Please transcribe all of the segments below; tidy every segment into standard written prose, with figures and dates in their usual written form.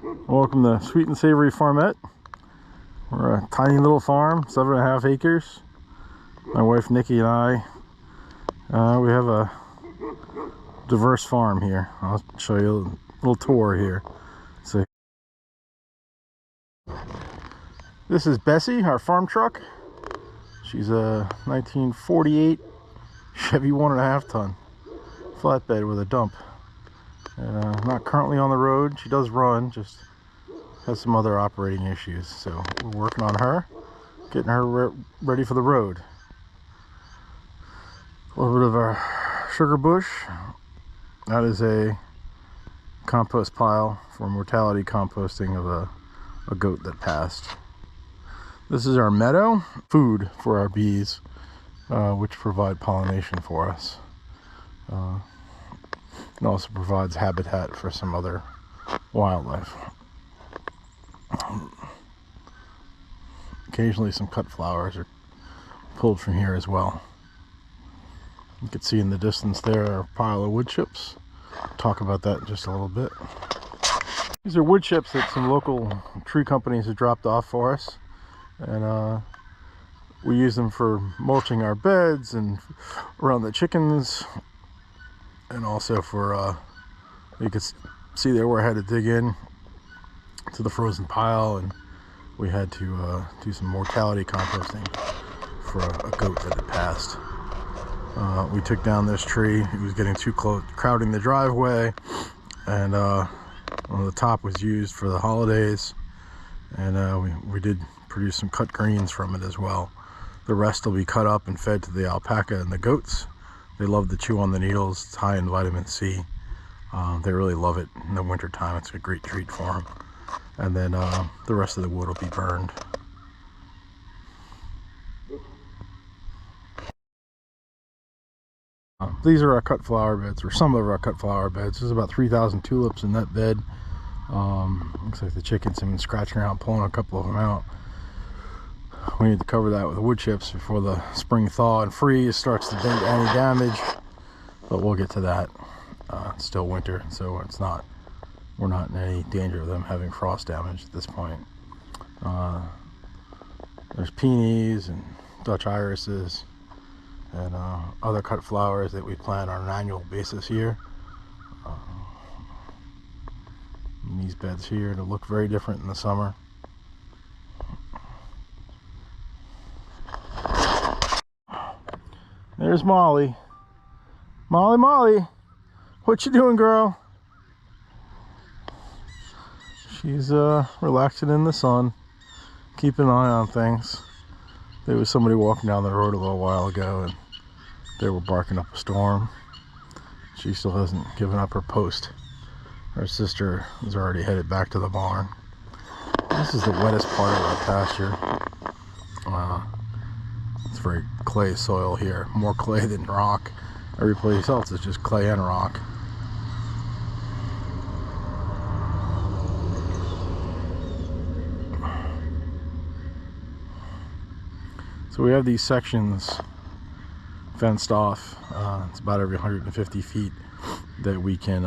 Welcome to Sweet and Savory Farmette. We're a tiny little farm, 7.5 acres. My wife Nikki and I, we have a diverse farm here. I'll show you a little tour here. So, this is Bessie, our farm truck. She's a 1948 Chevy 1.5 ton flatbed with a dump. Not currently on the road. She does run, just has some other operating issues. So we're working on her, getting her ready for the road. A little bit of our sugar bush. That is a compost pile for mortality composting of a goat that passed. This is our meadow, food for our bees, which provide pollination for us. It also provides habitat for some other wildlife. Occasionally some cut flowers are pulled from here as well. You can see in the distance there a pile of wood chips. Talk about that in just a little bit. These are wood chips that some local tree companies have dropped off for us, and we use them for mulching our beds and around the chickens, and also for you can see there where I had to dig in to the frozen pile, and we had to do some mortality composting for a goat that had passed. We took down this tree. It was getting too close, crowding the driveway, and one of the top was used for the holidays, and we did produce some cut greens from it as well. The rest will be cut up and fed to the alpaca and the goats. They love to chew on the needles. It's high in vitamin C. They really love it in the winter time. It's a great treat for them. And then the rest of the wood will be burned. These are our cut flower beds, or some of our cut flower beds. There's about 3,000 tulips in that bed. Looks like the chickens have been scratching around, pulling a couple of them out. We need to cover that with wood chips before the spring thaw and freeze starts to do any damage, but we'll get to that. It's still winter, so we're not in any danger of them having frost damage at this point. There's peonies and Dutch irises and other cut flowers that we plant on an annual basis here. And these beds here, they'll look very different in the summer. There's Molly. Molly, what you doing, girl? She's relaxing in the sun, keeping an eye on things. There was somebody walking down the road a little while ago, and they were barking up a storm. She still hasn't given up her post. Her sister is already headed back to the barn. This is the wettest part of our pasture. It's very clay soil here, more clay than rock. Every place else is just clay and rock. So we have these sections fenced off. It's about every 150 feet that we can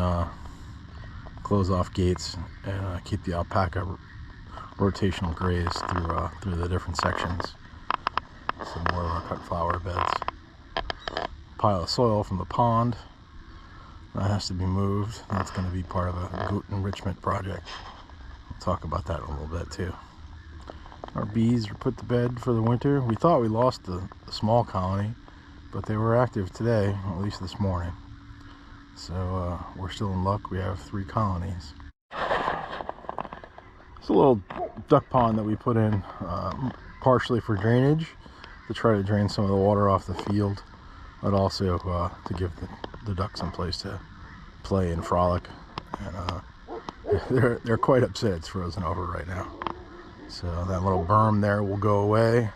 close off gates and keep the alpaca rotational graze through the different sections. Some more of our cut flower beds. Pile of soil from the pond that has to be moved. That's going to be part of a goat enrichment project. We'll talk about that in a little bit too. Our bees are put to bed for the winter. We thought we lost the small colony, but they were active today, at least this morning. So we're still in luck. We have 3 colonies. It's a little duck pond that we put in partially for drainage, to try to drain some of the water off the field, but also to give the ducks some place to play and frolic. And they're quite upset it's frozen over right now. So that little berm there will go away.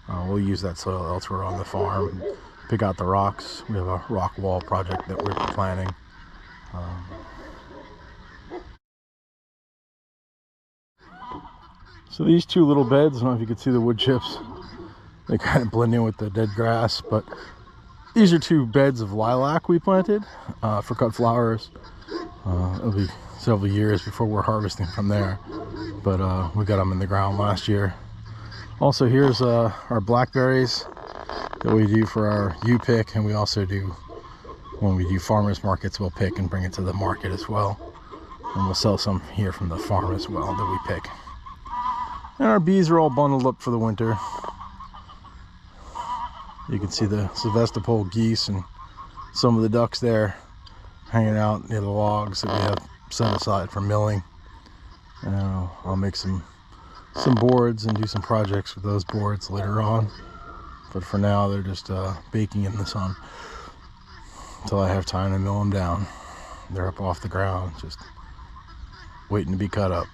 We'll use that soil elsewhere on the farm. Pick out the rocks. We have a rock wall project that we're planning. So these 2 little beds, I don't know if you can see the wood chips. They kind of blend in with the dead grass, but these are 2 beds of lilac we planted for cut flowers. It'll be several years before we're harvesting from there, but we got them in the ground last year. Also, here's our blackberries that we do for our pick, and we also do, when we do farmers markets, we'll pick and bring it to the market as well, and we'll sell some here from the farm as well that we pick. And our bees are all bundled up for the winter. You can see the Sebastopol geese and some of the ducks there hanging out near the logs that we have set aside for milling. And I'll make some boards and do some projects with those boards later on. But for now, they're just baking in the sun until I have time to mill them down. They're up off the ground, just waiting to be cut up.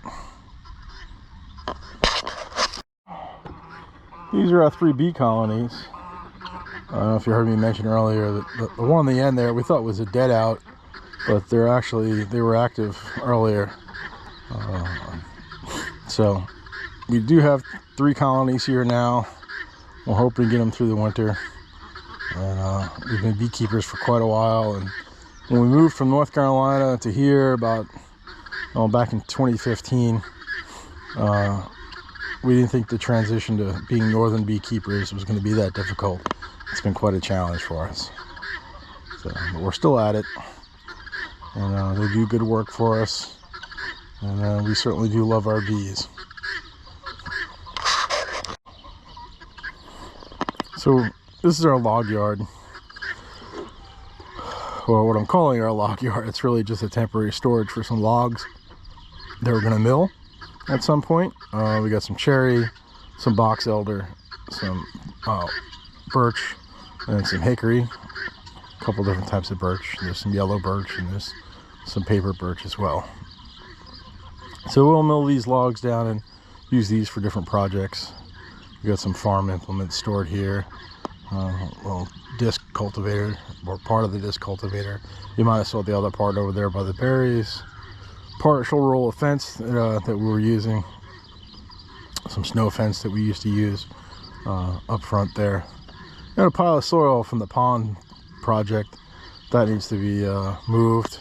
These are our 3 bee colonies. I don't know if you heard me mention earlier that the one on the end there we thought was a dead out, but they were active earlier. So we do have 3 colonies here now. We're hoping to get them through the winter. And we've been beekeepers for quite a while. And when we moved from North Carolina to here back in 2015, we didn't think the transition to being northern beekeepers was going to be that difficult. It's been quite a challenge for us. But we're still at it. And they do good work for us. And we certainly do love our bees. So this is our log yard. Well, what I'm calling our log yard, it's really just a temporary storage for some logs that we're going to mill at some point. We got some cherry, some box elder, some birch, and some hickory. A couple different types of birch. There's some yellow birch and there's some paper birch as well. So we'll mill these logs down and use these for different projects. We got some farm implements stored here. Little disc cultivator, or part of the disc cultivator. You might have saw the other part over there by the berries. Partial roll of fence that we were using. Some snow fence that we used to use up front there. And a pile of soil from the pond project that needs to be moved.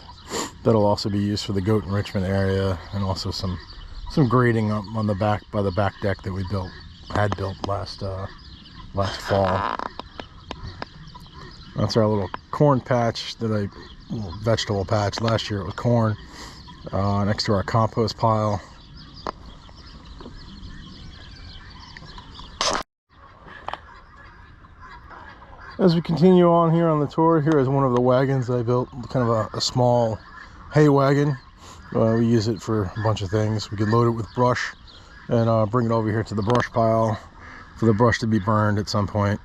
That'll also be used for the goat enrichment area, and also some grading up on the back by the back deck that we had built last fall. That's our little corn patch little vegetable patch. Last year it was corn, next to our compost pile. As we continue on here on the tour, here is one of the wagons I built, kind of a small hay wagon. We use it for a bunch of things. We can load it with brush and bring it over here to the brush pile for the brush to be burned at some point.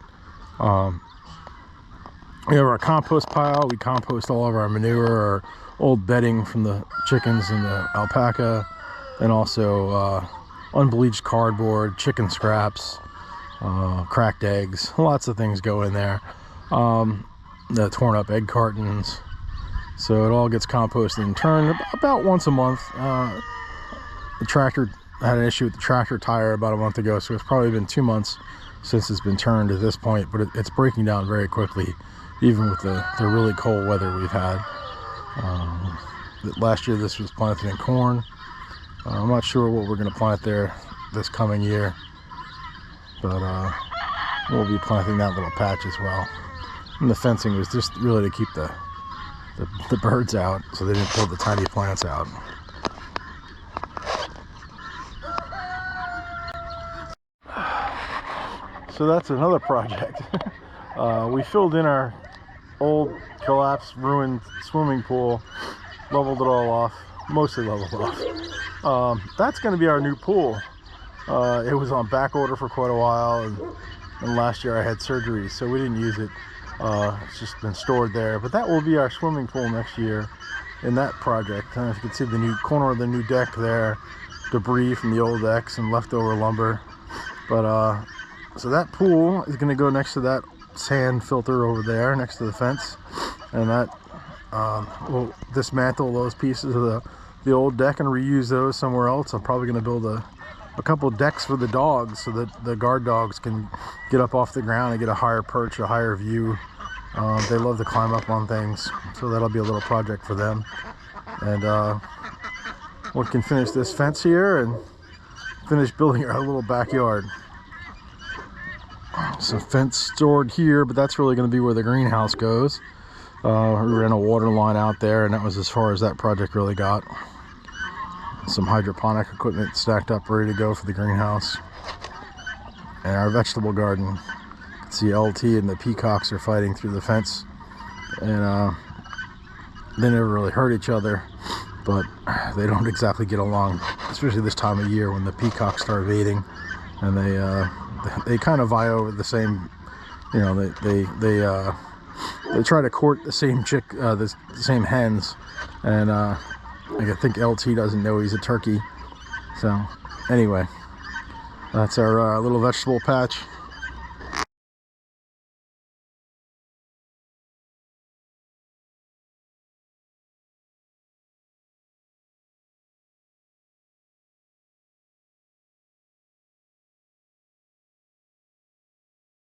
We have our compost pile. We compost all of our manure, our old bedding from the chickens and the alpaca, and also unbleached cardboard, chicken scraps, cracked eggs. Lots of things go in there. The torn up egg cartons. So it all gets composted and turned about once a month. The tractor had an issue with the tractor tire about a month ago, so it's probably been 2 months since it's been turned at this point, but it's breaking down very quickly, even with the really cold weather we've had. Last year this was planted in corn. I'm not sure what we're going to plant there this coming year, but we'll be planting that little patch as well. And the fencing was just really to keep the birds out, so they didn't pull the tiny plants out. So that's another project. We filled in our old collapsed ruined swimming pool, leveled it all off, mostly leveled off. That's going to be our new pool. It was on back order for quite a while, and last year I had surgery, so we didn't use it. It's just been stored there, but that will be our swimming pool next year in that project. I don't know if you can see the new corner of the new deck there, debris from the old decks and leftover lumber. But so that pool is going to go next to that sand filter over there next to the fence, and that we'll dismantle those pieces of the old deck and reuse those somewhere else. I'm probably going to build a couple decks for the dogs so that the guard dogs can get up off the ground and get a higher perch, a higher view. They love to climb up on things, so that'll be a little project for them. And we can finish this fence here and finish building our little backyard. So fence stored here, but that's really going to be where the greenhouse goes. We ran a water line out there, and that was as far as that project really got. Some hydroponic equipment stacked up ready to go for the greenhouse. And our vegetable garden. You can see LT and the peacocks are fighting through the fence, and they never really hurt each other, but they don't exactly get along, especially this time of year when the peacocks start mating, and they kind of vie over the same, you know, they try to court the same the same hens, and I think LT doesn't know he's a turkey. So anyway, that's our little vegetable patch.